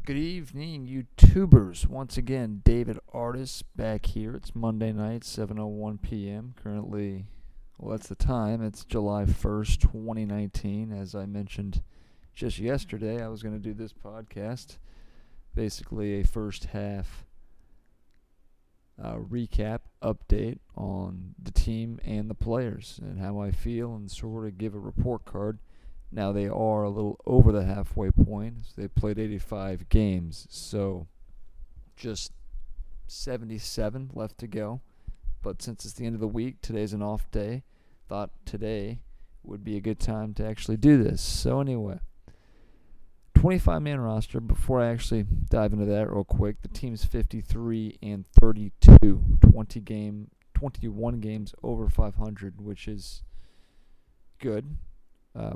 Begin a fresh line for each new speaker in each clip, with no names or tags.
Good evening, YouTubers. Once again, David Artis back here. It's Monday night, 7:01 p.m. Currently, well, that's the time. It's July 1st, 2019. As I mentioned just yesterday, I was going to do this podcast. Basically, a first half recap update on the team and the players and how I feel and sort of give a report card. Now they are a little over the halfway point. They played 85 games, so just 77 left to go. But since it's the end of the week, today's an off day. Thought today would be a good time to actually do this. So anyway, 25-man roster. Before I actually dive into that real quick, the team's 53-32, 21 games over 500, which is good.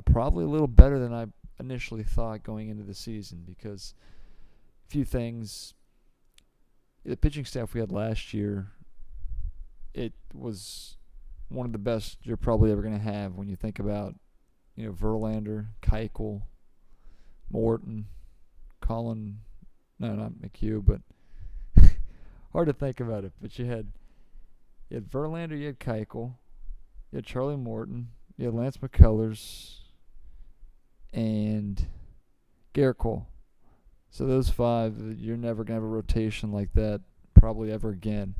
Probably a little better than I initially thought going into the season because a few things. The pitching staff we had last year, it was one of the best you're probably ever going to have when you think about, Verlander, Keuchel, Morton, Colin, no, not McHugh, but hard to think about it. But you had Verlander, you had Keuchel, you had Charlie Morton, you had Lance McCullers, and Garrett Cole. So those five, you're never going to have a rotation like that probably ever again.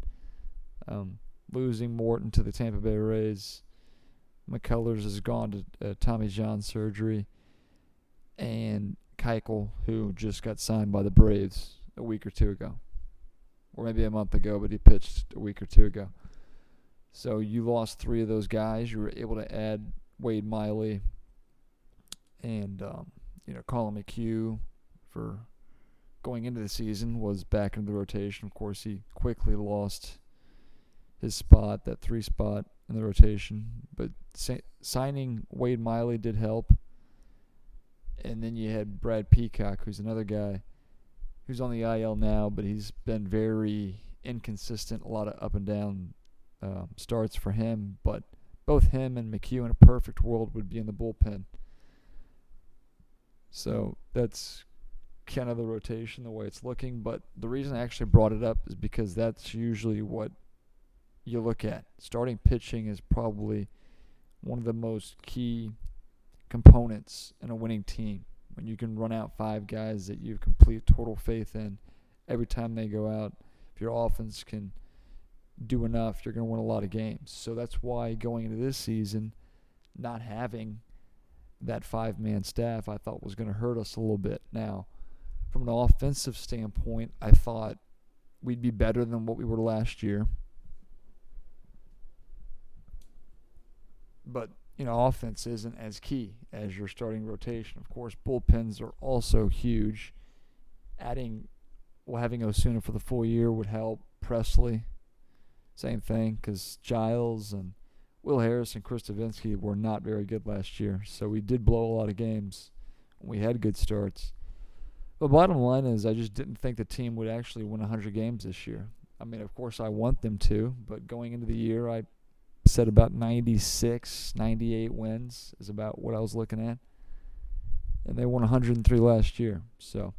Losing Morton to the Tampa Bay Rays, McCullers has gone to Tommy John surgery, and Keuchel, who just got signed by the Braves a week or two ago, or maybe a month ago, but he pitched a week or two ago. So you lost three of those guys. You were able to add Wade Miley and Colin McHugh for going into the season was back into the rotation. Of course, he quickly lost his spot, that 3 spot in the rotation. But signing Wade Miley did help. And then you had Brad Peacock, who's another guy who's on the IL now, but he's been very inconsistent, a lot of up and down starts for him, but both him and McHugh in a perfect world would be in the bullpen. So that's kind of the rotation, the way it's looking. But the reason I actually brought it up is because that's usually what you look at. Starting pitching is probably one of the most key components in a winning team. When you can run out 5 guys that you have complete total faith in every time they go out, if your offense can do enough, you're going to win a lot of games. So that's why going into this season, not having that 5-man staff I thought was going to hurt us a little bit. Now, from an offensive standpoint, I thought we'd be better than what we were last year. But, offense isn't as key as your starting rotation. Of course, bullpens are also huge. Having Osuna for the full year would help. Presley, same thing, because Giles and Will Harris and Chris Davinsky were not very good last year. So we did blow a lot of games. We had good starts. But bottom line is I just didn't think the team would actually win 100 games this year. I mean, of course, I want them to, but going into the year, I said about 96, 98 wins is about what I was looking at. And they won 103 last year. So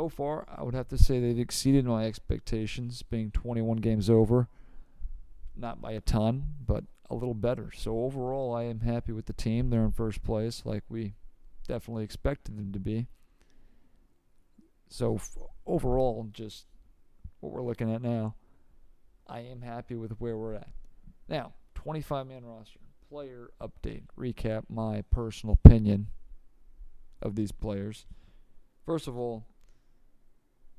far, I would have to say they've exceeded my expectations, being 21 games over. Not by a ton, but a little better. So overall, I am happy with the team. They're in first place like we definitely expected them to be. So overall, just what we're looking at now, I am happy with where we're at. Now, 25-man roster, player update, recap my personal opinion of these players. First of all,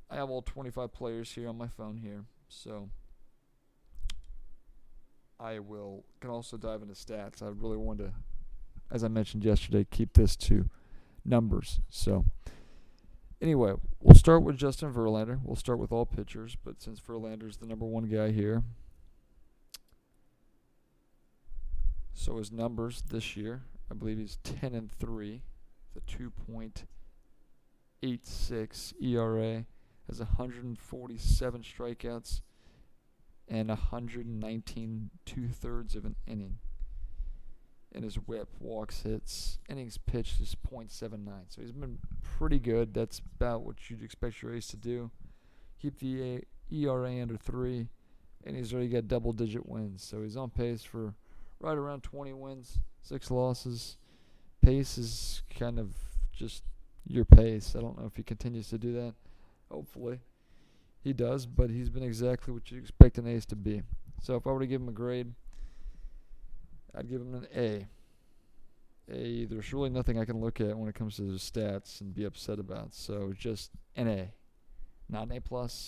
I have all 25 players here on my phone here, so I can also dive into stats. I really wanted to, as I mentioned yesterday, keep this to numbers. So anyway, we'll start with Justin Verlander. We'll start with all pitchers, but since Verlander's the number one guy here, so his numbers this year, I believe he's 10-3, the 2.86 ERA, has 147 strikeouts and 119 2/3 of an inning. in his whip, walks, hits, innings pitched is .79. So he's been pretty good. That's about what you'd expect your ace to do. Keep the ERA under 3, and he's already got double-digit wins. So he's on pace for right around 20 wins, 6 losses. Pace is kind of just your pace. I don't know if he continues to do that. Hopefully he does, but he's been exactly what you expect an ace to be. So if I were to give him a grade, I'd give him an A. There's really nothing I can look at when it comes to his stats and be upset about. So just an A. Not an A+,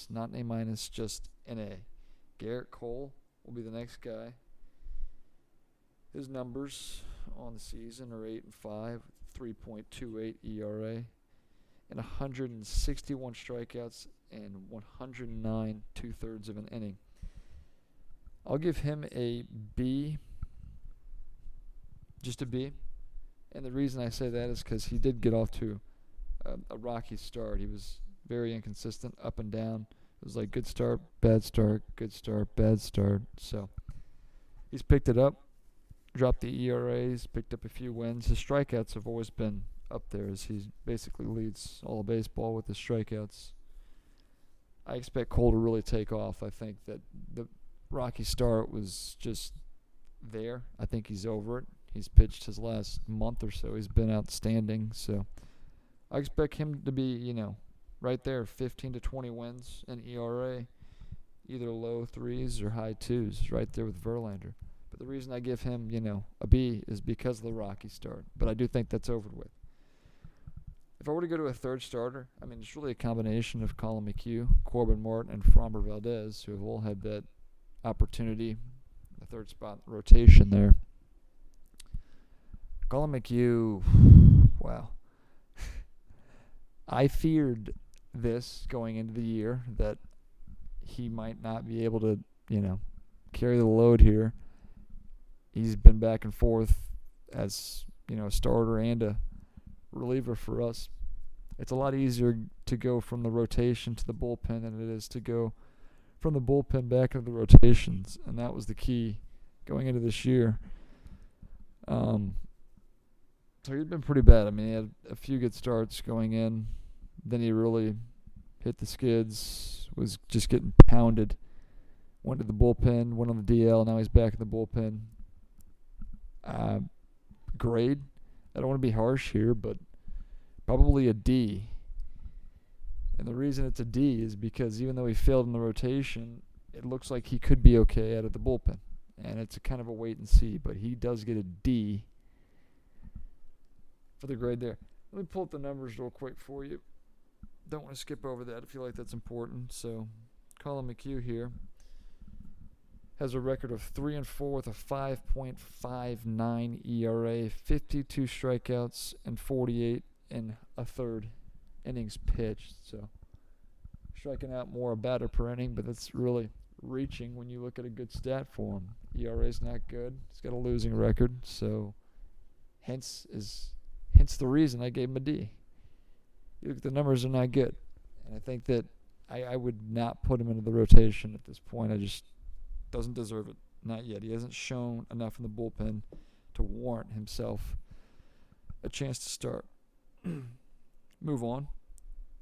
not an A-, just an A. Garrett Cole will be the next guy. His numbers on the season are 8-5, 3.28 ERA, and 161 strikeouts and 109 2/3 of an inning. I'll give him a B, just a B. And the reason I say that is because he did get off to a rocky start. He was very inconsistent, up and down. It was like good start, bad start, good start, bad start. So he's picked it up, dropped the ERAs, picked up a few wins. His strikeouts have always been up there as he basically leads all of baseball with his strikeouts. I expect Cole to really take off. I think that the rocky start was just there. I think he's over it. He's pitched his last month or so. He's been outstanding. So I expect him to be, right there, 15 to 20 wins in ERA, either low 3s or high 2s, right there with Verlander. But the reason I give him, a B is because of the rocky start. But I do think that's over with. If I were to go to a third starter, it's really a combination of Colin McHugh, Corbin Martin, and Framber Valdez, who have all had that opportunity, the third spot rotation there. Colin McHugh, wow. I feared this going into the year, that he might not be able to, carry the load here. He's been back and forth as, a starter and a reliever for us. It's a lot easier to go from the rotation to the bullpen than it is to go from the bullpen back into the rotations, and that was the key going into this year. So he's been pretty bad. He had a few good starts going in, then he really hit the skids, was just getting pounded. Went to the bullpen, went on the DL, now he's back in the bullpen. Grade, I don't want to be harsh here, but probably a D. And the reason it's a D is because even though he failed in the rotation, it looks like he could be okay out of the bullpen. And it's a kind of a wait and see, but he does get a D for the grade there. Let me pull up the numbers real quick for you. Don't want to skip over that. I feel like that's important. So Colin McHugh here has a record of 3-4 with a 5.59 ERA, 52 strikeouts, and 48 1/3 innings pitched. So striking out more a batter per inning, but that's really reaching when you look at a good stat for him. ERA's not good. He's got a losing record, so hence the reason I gave him a D. You look at the numbers are not good, and I think that I would not put him into the rotation at this point. I just doesn't deserve it. Not yet. He hasn't shown enough in the bullpen to warrant himself a chance to start. Move on.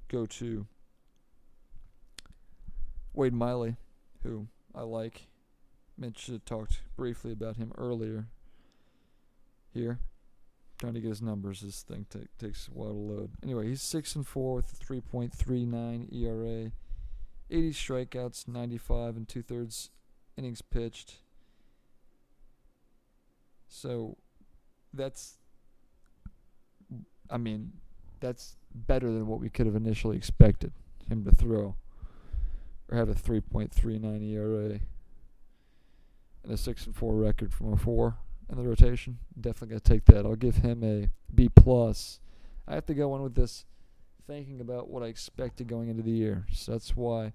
Go to Wade Miley, who I like. Mitch talked briefly about him earlier here. Trying to get his numbers. This thing takes a while to load. Anyway, he's 6-4 with a 3.39 ERA, 80 strikeouts, 95 2/3 innings pitched. So that's better than what we could have initially expected him to throw, or have a 3.39 ERA and a 6-4 record from a 4 in the rotation. Definitely got to take that. I'll give him a B+. I have to go in with this thinking about what I expected going into the year. So that's why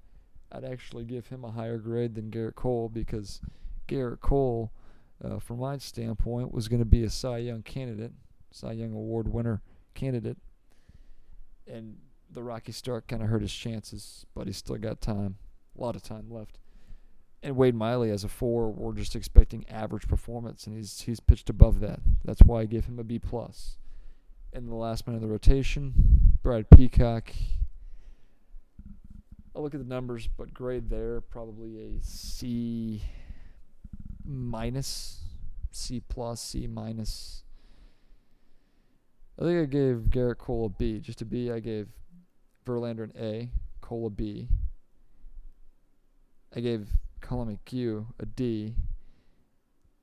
I'd actually give him a higher grade than Garrett Cole, because Garrett Cole, from my standpoint, was going to be a Cy Young candidate, Cy Young Award winner candidate. And the rocky start kind of hurt his chances, but he's still got time, a lot of time left. And Wade Miley as a 4, we're just expecting average performance, and he's pitched above that. That's why I give him a B+. In the last man of the rotation, Brad Peacock. I'll look at the numbers, but grade there, probably a C-, C+, C-. I think I gave Garrett Cole a B. Just a B. I gave Verlander an A, Cole a B. I gave Colin McHugh a D.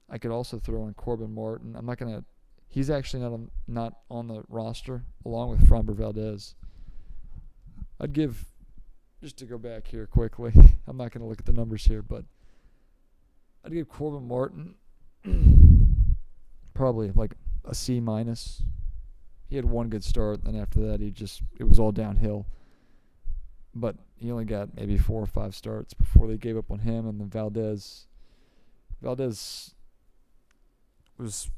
I could also throw in Corbin Martin. I'm not going to... He's actually not on the roster, along with Framber Valdez. I'd give... Just to go back here quickly, I'm not going to look at the numbers here, but I'd give Corbin Martin probably like a C-. He had one good start, and after that, it was all downhill. But he only got maybe 4 or 5 starts before they gave up on him, and then Valdez was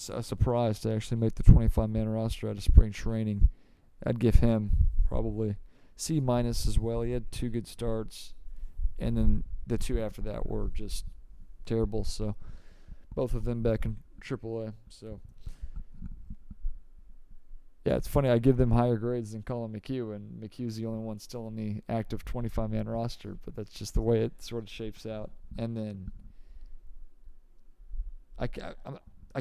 a surprise to actually make the 25-man roster out of spring training. I'd give him probably C- as well. He had 2 good starts, and then the 2 after that were just terrible. So both of them back in AAA. So yeah, it's funny. I give them higher grades than Colin McHugh, and McHugh's the only one still on the active 25-man roster. But that's just the way it sort of shapes out. And then I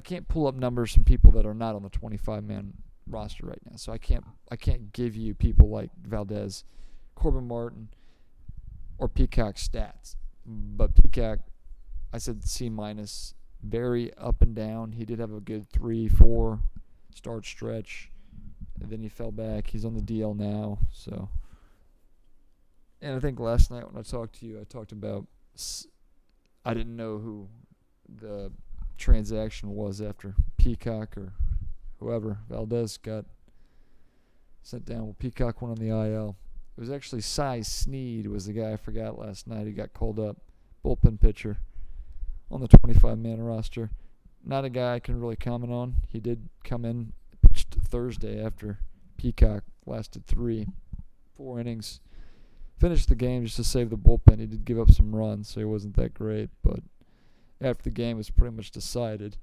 can't pull up numbers from people that are not on the 25-man roster right now. So I can't give you people like Valdez, Corbin Martin, or Peacock stats. But Peacock, I said C-, very up and down. He did have a good 3-4 start stretch, and then he fell back. He's on the DL now. So, and I think last night when I talked to you, I talked about I didn't know who the transaction was after Peacock or whoever. Valdez got sent down. Well, Peacock went on the IL. It was actually Cy Sneed was the guy I forgot last night. He got called up, bullpen pitcher on the 25-man roster. Not a guy I can really comment on. He did come in, pitched Thursday after Peacock lasted 3-4 innings. Finished the game just to save the bullpen. He did give up some runs, so he wasn't that great. But after the game was pretty much decided,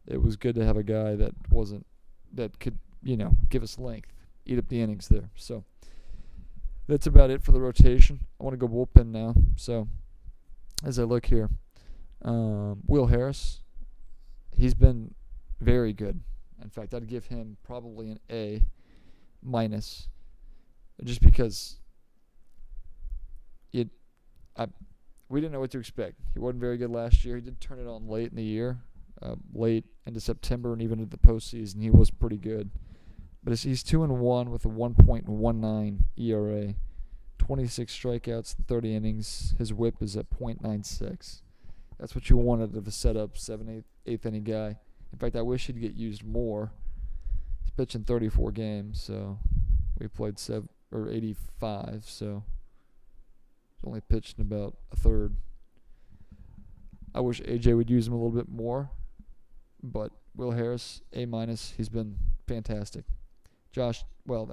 it was good to have a guy that could, give us length, eat up the innings there. So that's about it for the rotation. I want to go bullpen now. So as I look here, Will Harris, he's been very good. In fact, I'd give him probably an A-, just because we didn't know what to expect. He wasn't very good last year. He did turn it on late in the year, late into September, and even into the postseason, he was pretty good. But he's 2-1 with a 1.19 ERA, 26 strikeouts in 30 innings. His WHIP is at .96. That's what you wanted of a setup 7th, 8th inning guy. In fact, I wish he'd get used more. He's pitching 34 games, so we played 85, so he's only pitched in about a third. I wish AJ would use him a little bit more, but Will Harris, A-, he's been fantastic. We'll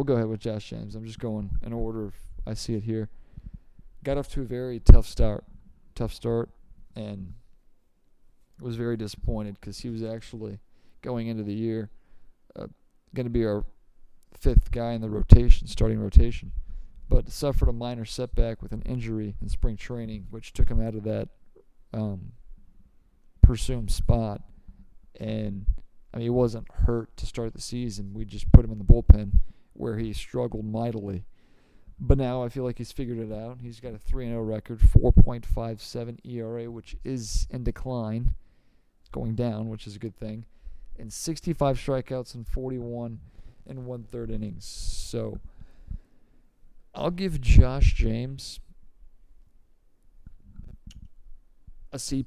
go ahead with Josh James. I'm just going in order if I see it here. Got off to a very tough start, and was very disappointed because he was actually going into the year going to be our 5th guy in the starting rotation, but suffered a minor setback with an injury in spring training, which took him out of that presumed spot. And he wasn't hurt to start the season. We just put him in the bullpen where he struggled mightily. But now I feel like he's figured it out. He's got a 3-0 record, 4.57 ERA, which is in decline, going down, which is a good thing, and 65 strikeouts in 41 and 1/3 innings. So I'll give Josh James a C+,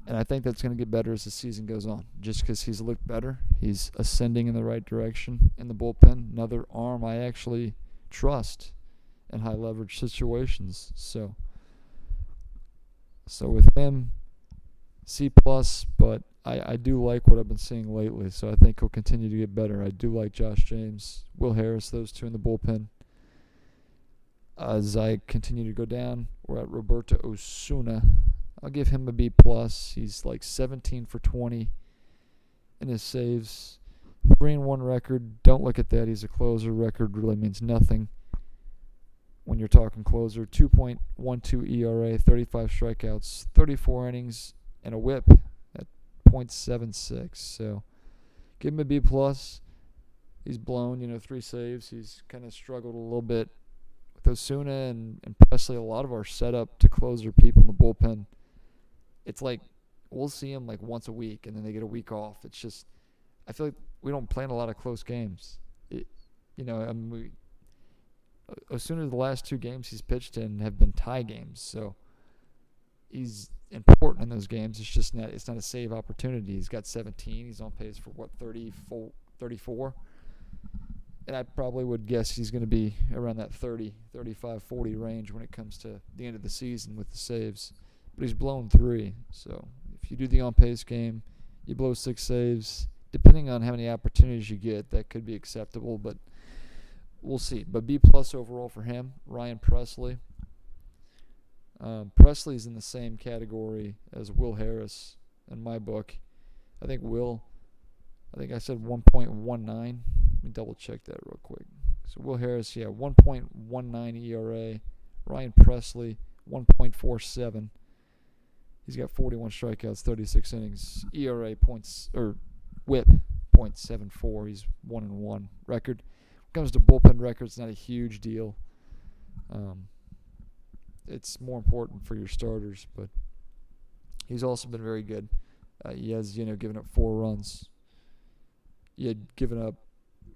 and I think that's going to get better as the season goes on, just because he's looked better. He's ascending in the right direction in the bullpen. Another arm I actually trust in high leverage situations. So with him, C+, but I do like what I've been seeing lately, so I think he'll continue to get better. I do like Josh James, Will Harris, those two in the bullpen. As I continue to go down, we're at Roberto Osuna. I'll give him a B plus. He's like 17 for 20 in his saves. 3-1 record. Don't look at that. He's a closer. Record really means nothing when you're talking closer. 2.12 ERA, 35 strikeouts, 34 innings, and a whip at .76. So give him a B plus. He's blown, 3 saves. He's kind of struggled a little bit with Osuna and Presley. A lot of our setup to closer people in the bullpen, it's like we'll see them like once a week, and then they get a week off. It's just, I feel like we don't play in a lot of close games. Osuna, the last 2 games he's pitched in have been tie games, so he's important in those games. It's not a save opportunity. He's got 17. He's on pace for 34. And I probably would guess he's going to be around that 30, 35, 40 range when it comes to the end of the season with the saves. But he's blown 3. So if you do the on-pace game, you blow 6 saves. Depending on how many opportunities you get, that could be acceptable, but we'll see. But B plus overall for him. Ryan Presley. Presley's in the same category as Will Harris in my book. I think I said 1.19. Let me double check that real quick. So Will Harris, 1.19 ERA. Ryan Presley, 1.47. He's got 41 strikeouts, 36 innings. ERA whip, .74. He's 1-1. Record. When it comes to bullpen records, not a huge deal. It's more important for your starters, but he's also been very good. He has, given up 4 runs.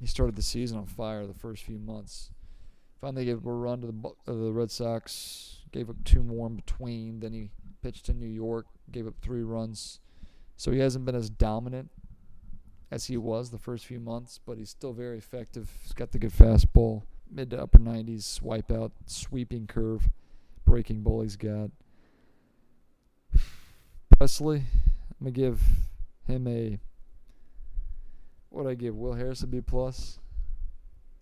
He started the season on fire the first few months. Finally gave up a run to the Red Sox, gave up 2 more in between. Then he pitched in New York, gave up 3 runs. So he hasn't been as dominant as he was the first few months, but he's still very effective. He's got the good fastball, mid to upper 90s, swipe out, sweeping curve, breaking ball he's got. Presley, I'm going to give him what'd I give Will Harris a B plus?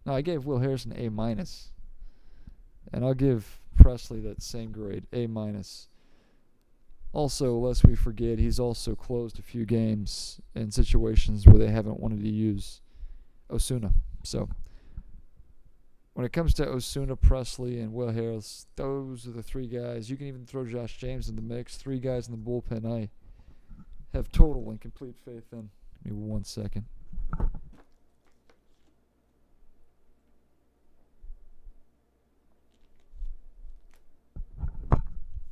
No, I gave Will Harris an A minus. And I'll give Presley that same grade, A minus. Also, lest we forget, he's also closed a few games in situations where they haven't wanted to use Osuna. So when it comes to Osuna, Presley, and Will Harris, those are the 3 guys. You can even throw Josh James in the mix. 3 guys in the bullpen I have total and complete faith in. Give me 1 second.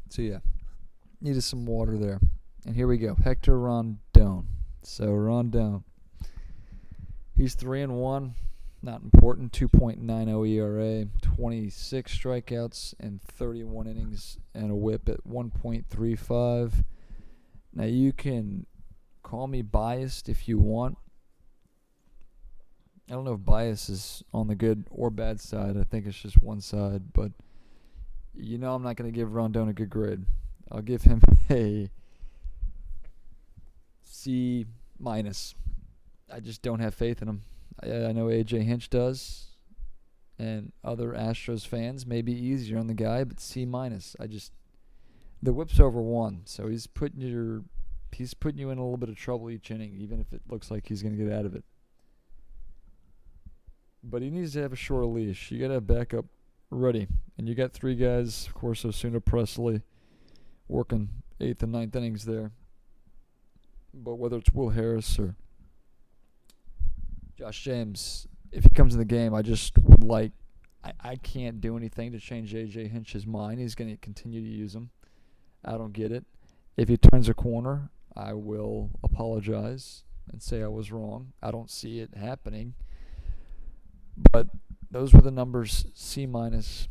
So needed some water there. And here we go. Hector Rondon. So Rondon, he's 3-1. Not important. 2.90 ERA, 26 strikeouts and 31 innings, and a whip at 1.35. Now you can call me biased if you want. I don't know if bias is on the good or bad side. I think it's just one side, but I'm not going to give Rondon a good grade. I'll give him a C minus. I just don't have faith in him. I know A.J. Hinch does, and other Astros fans may be easier on the guy, but C minus. The whip's over 1, so he's putting you in a little bit of trouble each inning, even if it looks like he's going to get out of it. But he needs to have a short leash. You got to have backup ready. And you got 3 guys, of course, Osuna, Presley, working 8th and 9th innings there. But whether it's Will Harris or Josh James, if he comes in the game, I just would I can't do anything to change A.J. Hinch's mind. He's going to continue to use him. I don't get it. If he turns a corner, I will apologize and say I was wrong. I don't see it happening. But those were the numbers, C minus.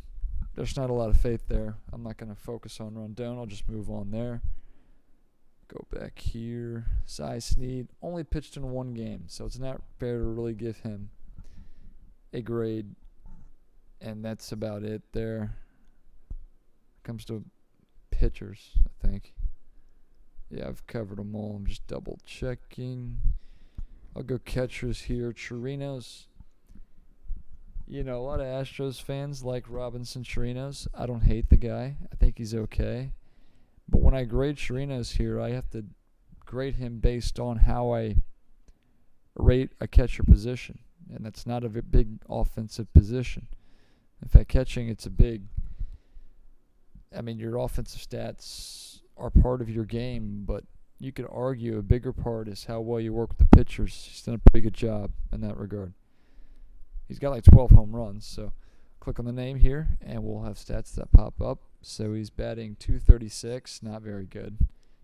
There's not a lot of faith there. I'm not going to focus on Rondon. I'll just move on there. Go back here. Cy Snead only pitched in 1 game, so it's not fair to really give him a grade. And that's about it there. Comes to pitchers, I think. Yeah, I've covered them all. I'm just double checking. I'll go catchers here. Chirinos. A lot of Astros fans like Robinson Chirinos. I don't hate the guy. I think he's okay. But when I grade Chirinos here, I have to grade him based on how I rate a catcher position. And that's not a big offensive position. In fact, catching, it's a big... your offensive stats are part of your game, but you could argue a bigger part is how well you work with the pitchers. He's done a pretty good job in that regard. He's got like 12 home runs, so click on the name here, and we'll have stats that pop up. So he's batting .236, not very good.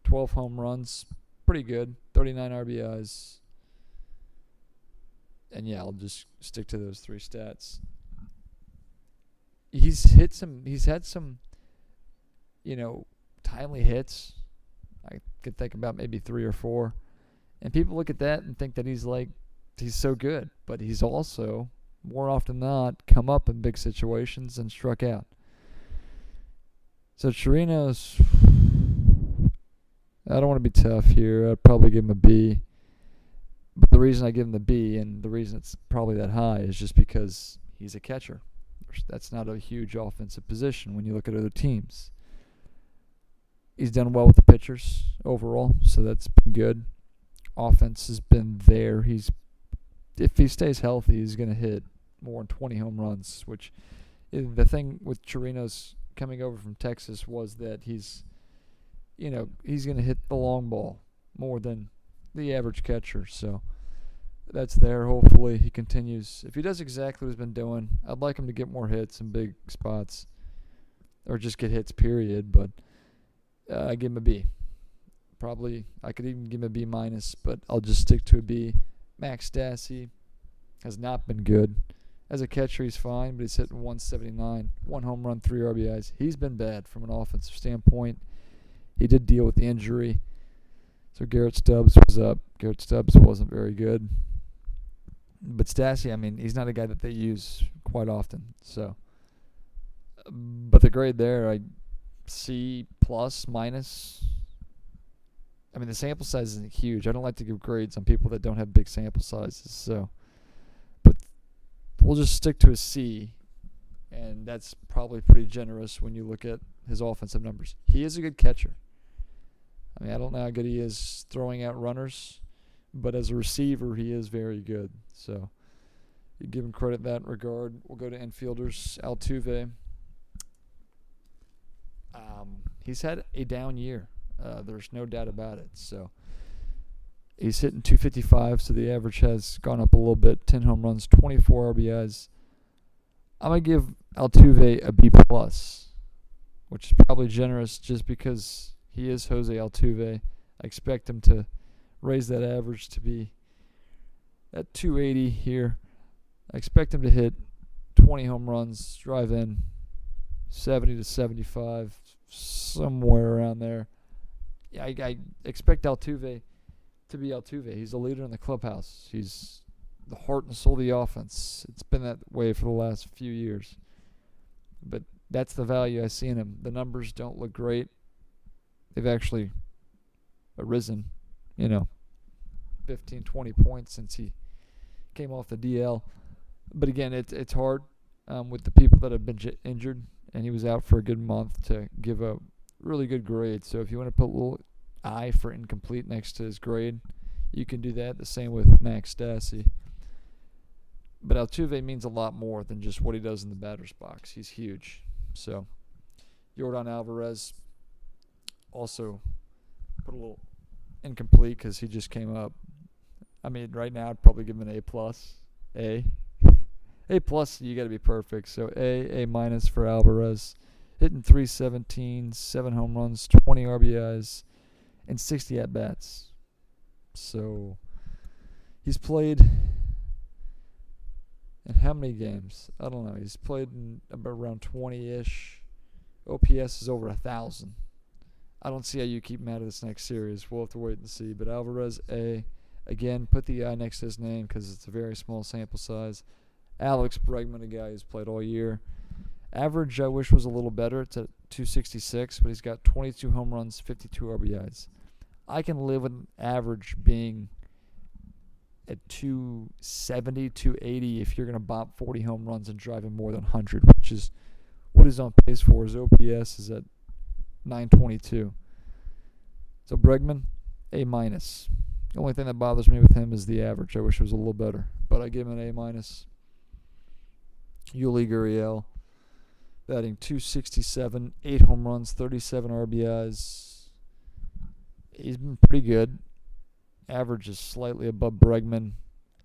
12 home runs, pretty good. 39 RBIs. And yeah, I'll just stick to those three stats. He's had some, timely hits. I could think about maybe 3 or 4. And people look at that and think that he's so good. But he's also, more often than not, come up in big situations and struck out. So Chirinos, I don't want to be tough here. I'd probably give him a B. But the reason I give him the B, and the reason it's probably that high, is just because he's a catcher. That's not a huge offensive position when you look at other teams. He's done well with the pitchers overall, so that's been good. Offense has been there. If he stays healthy, he's going to hit more than 20 home runs, which the thing with Chirinos coming over from Texas was that he's going to hit the long ball more than the average catcher. So that's there. Hopefully he continues. If he does exactly what he's been doing, I'd like him to get more hits in big spots or just get hits, period. But I give him a B. Probably I could even give him a B minus, but I'll just stick to a B. Max Stassi has not been good. As a catcher, he's fine, but he's hitting .179, 1 home run, 3 RBIs. He's been bad from an offensive standpoint. He did deal with the injury. So Garrett Stubbs was up. Garrett Stubbs wasn't very good. But Stassi, he's not a guy that they use quite often. So, but the grade there, I C plus, minus. The sample size isn't huge. I don't like to give grades on people that don't have big sample sizes. So, but we'll just stick to a C, and that's probably pretty generous when you look at his offensive numbers. He is a good catcher. I don't know how good he is throwing out runners, but as a receiver, he is very good. So you give him credit in that regard. We'll go to infielders. Altuve. He's had a down year. There's no doubt about it. So he's hitting .255, so the average has gone up a little bit. 10 home runs, 24 RBIs. I'm going to give Altuve a B+, which is probably generous just because he is Jose Altuve. I expect him to raise that average to be at .280 here. I expect him to hit 20 home runs, drive in 70 to 75, somewhere around there. Yeah, I expect Altuve to be Altuve. He's a leader in the clubhouse. He's the heart and soul of the offense. It's been that way for the last few years. But that's the value I see in him. The numbers don't look great. They've actually risen, 15, 20 points since he came off the DL. But again, it's hard with the people that have been injured, and he was out for a good month to give a really good grade. So if you want to put a little I for incomplete next to his grade, you can do that. The same with Max Stassi. But Altuve means a lot more than just what he does in the batter's box. He's huge. So Yordan Alvarez also put a little incomplete because he just came up. Right now I'd probably give him an A+. A+, you got to be perfect. So A- for Alvarez. Hitting .317, 7 home runs, 20 RBIs, and 60 at-bats. So he's played in how many games? I don't know. He's played in around 20-ish. OPS is over 1,000. I don't see how you keep him out of this next series. We'll have to wait and see. But Alvarez, A. Again, put the I next to his name because it's a very small sample size. Alex Bregman, a guy who's played all year. Average, I wish, was a little better. It's at .266, but he's got 22 home runs, 52 RBIs. I can live with an average being at 270, 280 if you're going to bop 40 home runs and drive in more than 100, which is what he's on pace for. His OPS is at 922. So Bregman, A-. The only thing that bothers me with him is the average. I wish it was a little better, but I give him an A-. Yuli Gurriel, batting 267, 8 home runs, 37 RBIs. He's been pretty good. Average is slightly above Bregman.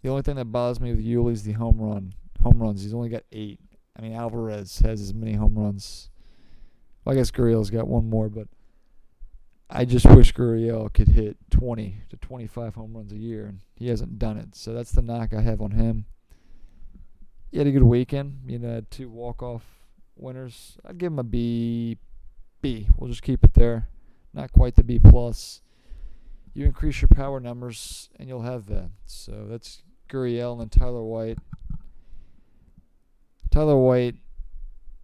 The only thing that bothers me with Yuli is the home runs. He's only got 8. I mean, Alvarez has as many home runs. Well, I guess Gurriel's got one more, but I just wish Gurriel could hit 20 to 25 home runs a year, and he hasn't done it. So that's the knock I have on him. He had a good weekend. Had 2 walk-off winners. I'd give him a B. We'll just keep it there. Not quite the B+. You increase your power numbers, and you'll have that. So that's Gurriel and then Tyler White. Tyler White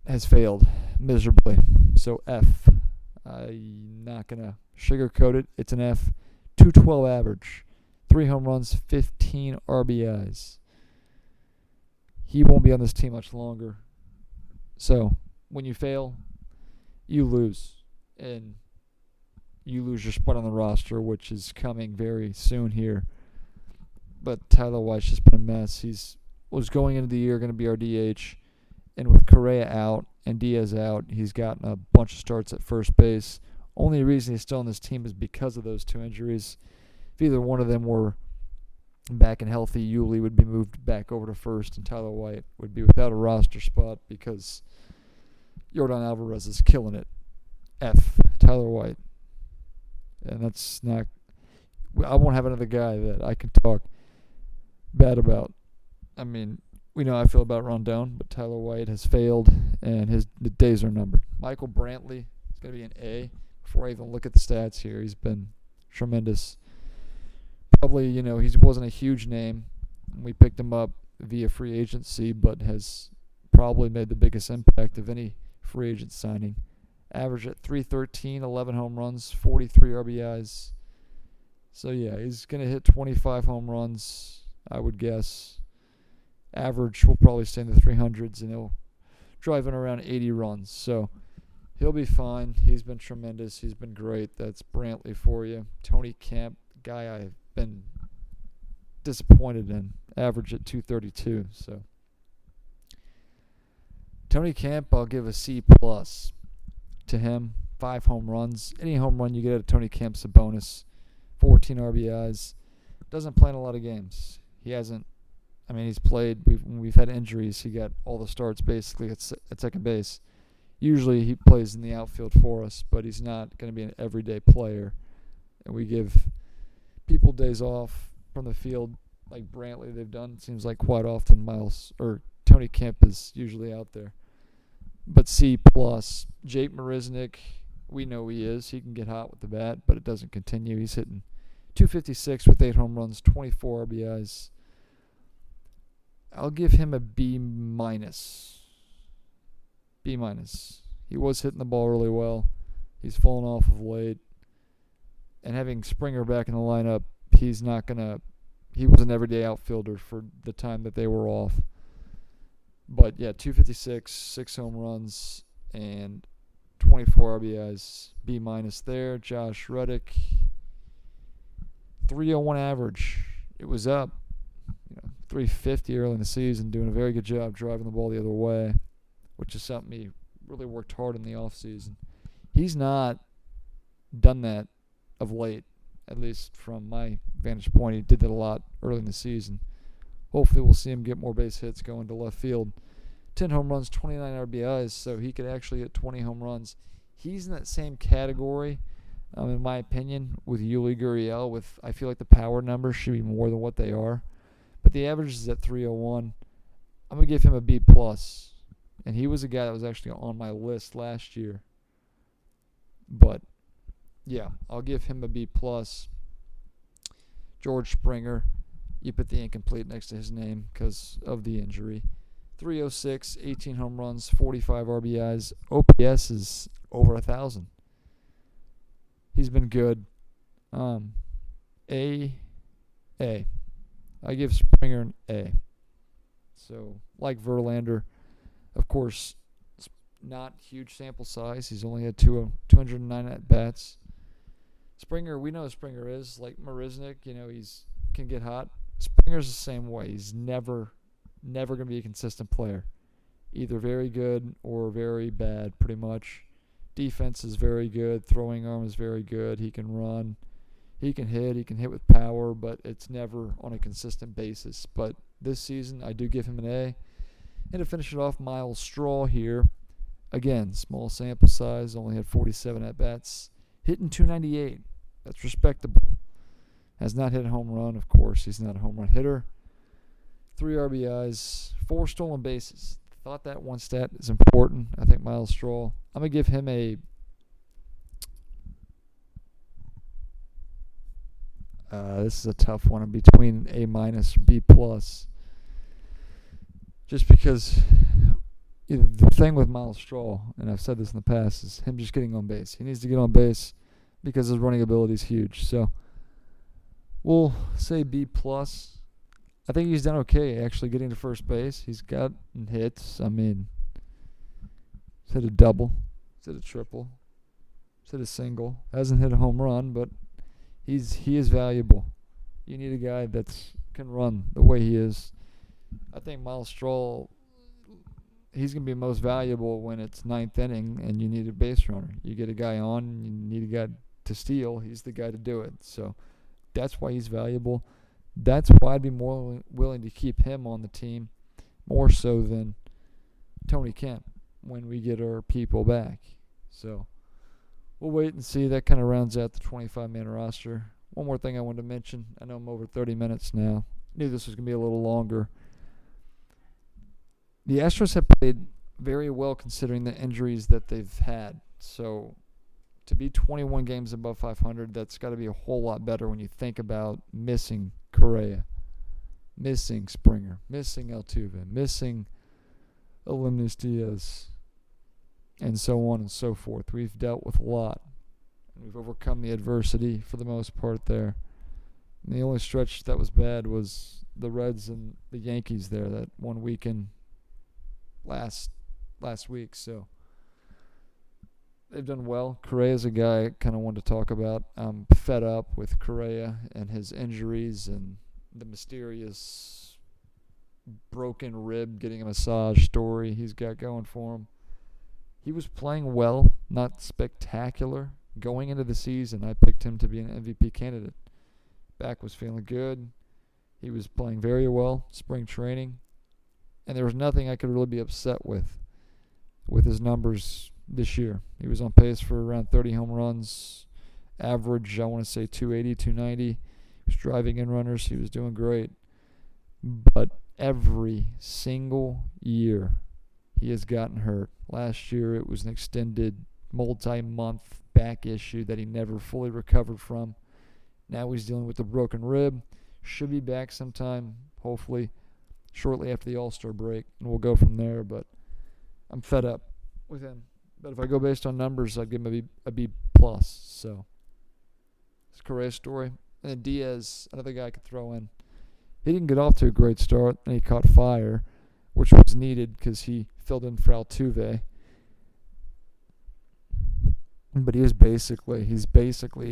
has failed miserably. So F. I'm not going to sugarcoat it. It's an F. 212 average. 3 home runs, 15 RBIs. He won't be on this team much longer. So when you fail, you lose. And you lose your spot on the roster, which is coming very soon here. But Tyler White's just been a mess. Was going into the year going to be our DH. And with Correa out and Diaz out, he's gotten a bunch of starts at first base. Only reason he's still on this team is because of those 2 injuries. If either one of them were back and healthy, Yuli would be moved back over to first, and Tyler White would be without a roster spot because Yordan Alvarez is killing it. F. Tyler White. And that's not... I won't have another guy that I can talk bad about. I mean, we know how I feel about Rondon, but Tyler White has failed, and the days are numbered. Michael Brantley is going to be an A. Before I even look at the stats here, he's been tremendous. Probably, he wasn't a huge name. We picked him up via free agency, but has probably made the biggest impact of any free agent signing. Average at 313, 11 home runs, 43 RBIs. So, yeah, he's going to hit 25 home runs, I would guess. Average will probably stay in the 300s, and he'll drive in around 80 runs. So he'll be fine. He's been tremendous. He's been great. That's Brantley for you. Tony Kemp, guy I've been disappointed in. Average at 232. So Tony Kemp, I'll give a C+ to him. 5 home runs. Any home run you get out of Tony Kemp's a bonus. 14 RBIs. Doesn't play in a lot of games. He hasn't. I mean, he's played. We've had injuries. He got all the starts basically at second base. Usually he plays in the outfield for us, but he's not going to be an everyday player. And we give people days off from the field like Brantley they've done. It seems like quite often Tony Kemp is usually out there. But C+. Jake Marisnick, we know he is. He can get hot with the bat, but it doesn't continue. He's hitting 256 with 8 home runs, 24 RBIs. I'll give him a B-. B-. He was hitting the ball really well. He's fallen off of late. And having Springer back in the lineup, he was an everyday outfielder for the time that they were off. But yeah, 256, 6 home runs, and 24 RBIs. B- there. Josh Reddick, 301 average. It was up 350 early in the season, doing a very good job driving the ball the other way, which is something he really worked hard in the offseason. He's not done that of late, at least from my vantage point. He did that a lot early in the season. Hopefully we'll see him get more base hits going to left field. 10 home runs, 29 RBIs, so he could actually hit 20 home runs. He's in that same category, in my opinion, with Yuli Gurriel. I feel like the power numbers should be more than what they are. But the average is at 301. I'm going to give him a B+. And he was a guy that was actually on my list last year. But, yeah, I'll give him a B+. George Springer, you put the incomplete next to his name because of the injury. 306, 18 home runs, 45 RBIs. OPS is over 1,000. He's been good. A. I give Springer an A. So, like Verlander, of course, not huge sample size. He's only had 209 at-bats. Springer, we know who Springer is. Like Marisnik, he's can get hot. Springer's the same way. He's never going to be a consistent player. Either very good or very bad, pretty much. Defense is very good. Throwing arm is very good. He can run. He can hit. He can hit with power, but it's never on a consistent basis. But this season, I do give him an A. And to finish it off, Miles Straw here. Again, small sample size. Only had 47 at-bats. Hitting 298. That's respectable. Has not hit a home run, of course. He's not a home run hitter. 3 RBIs, 4 stolen bases. Thought that one stat is important. I think Miles Straw, I'm going to give him a this is a tough one. I'm between A minus B plus. Just because the thing with Miles Straw, and I've said this in the past, is him just getting on base. He needs to get on base because his running ability is huge. So we'll say B plus. I think he's done okay actually getting to first base. He's gotten hits. I mean, he's hit a double. He's hit a triple. He's hit a single. Hasn't hit a home run, but he is valuable. You need a guy that can run the way he is. I think Miles Straw, he's going to be most valuable when it's 9th inning and you need a base runner. You get a guy on, you need a guy to steal. He's the guy to do it. So that's why he's valuable. That's why I'd be more willing to keep him on the team more so than Tony Kemp when we get our people back. So we'll wait and see. That kind of rounds out the 25-man roster. One more thing I wanted to mention. I know I'm over 30 minutes now. Knew this was going to be a little longer. The Astros have played very well considering the injuries that they've had. So to be 21 games above 500, that's got to be a whole lot better when you think about missing Correa, missing Springer, missing Altuve, missing Aledmys Diaz, and so on and so forth. We've dealt with a lot, and we've overcome the adversity for the most part there. And the only stretch that was bad was the Reds and the Yankees there, that one weekend last week. So they've done well. Correa's a guy I kind of wanted to talk about. I'm fed up with Correa and his injuries and the mysterious broken rib getting a massage story he's got going for him. He was playing well, not spectacular. Going into the season, I picked him to be an MVP candidate. Back was feeling good. He was playing very well, spring training. And there was nothing I could really be upset with his numbers this year. He was on pace for around 30 home runs, average, I want to say 280, 290. He was driving in runners. He was doing great. But every single year he has gotten hurt. Last year it was an extended multi-month back issue that he never fully recovered from. Now he's dealing with a broken rib. Should be back sometime, hopefully, shortly after the All-Star break, and we'll go from there. But I'm fed up with him. But if I go based on numbers, I'd give him a B plus. So it's Correa's story. And then Diaz, another guy I could throw in. He didn't get off to a great start, and he caught fire, which was needed because he filled in for Altuve. But he basically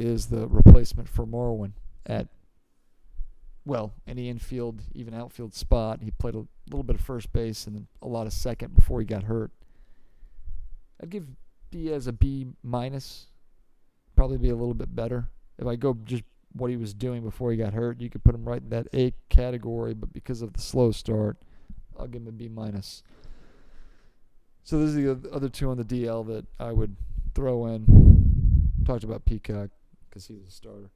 is the replacement for Marwin at, well, any infield, even outfield spot. He played a little bit of first base and a lot of second before he got hurt. I'd give Diaz a B minus, probably be a little bit better. If I go just what he was doing before he got hurt, you could put him right in that A category, but because of the slow start, I'll give him a B minus. So those are the other two on the DL that I would throw in. Talked about Peacock because he's a starter.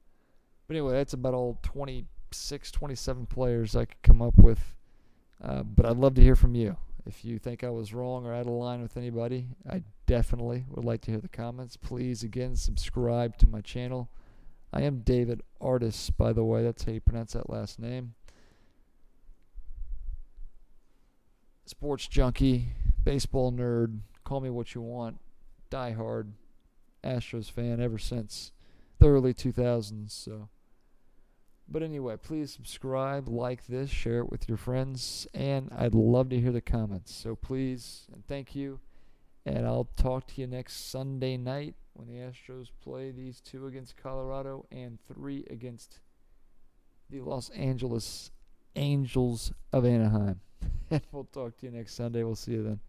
But anyway, that's about all 26, 27 players I could come up with. But I'd love to hear from you. If you think I was wrong or out of line with anybody, I definitely would like to hear the comments. Please, again, subscribe to my channel. I am David Artis, by the way. That's how you pronounce that last name. Sports junkie, baseball nerd, call me what you want. Die-hard Astros fan ever since the early 2000s. So But anyway, please subscribe, like this, share it with your friends, and I'd love to hear the comments. So please, and thank you. And I'll talk to you next Sunday night when the Astros play these 2 against Colorado and 3 against the Los Angeles Angels of Anaheim. And we'll talk to you next Sunday. We'll see you then.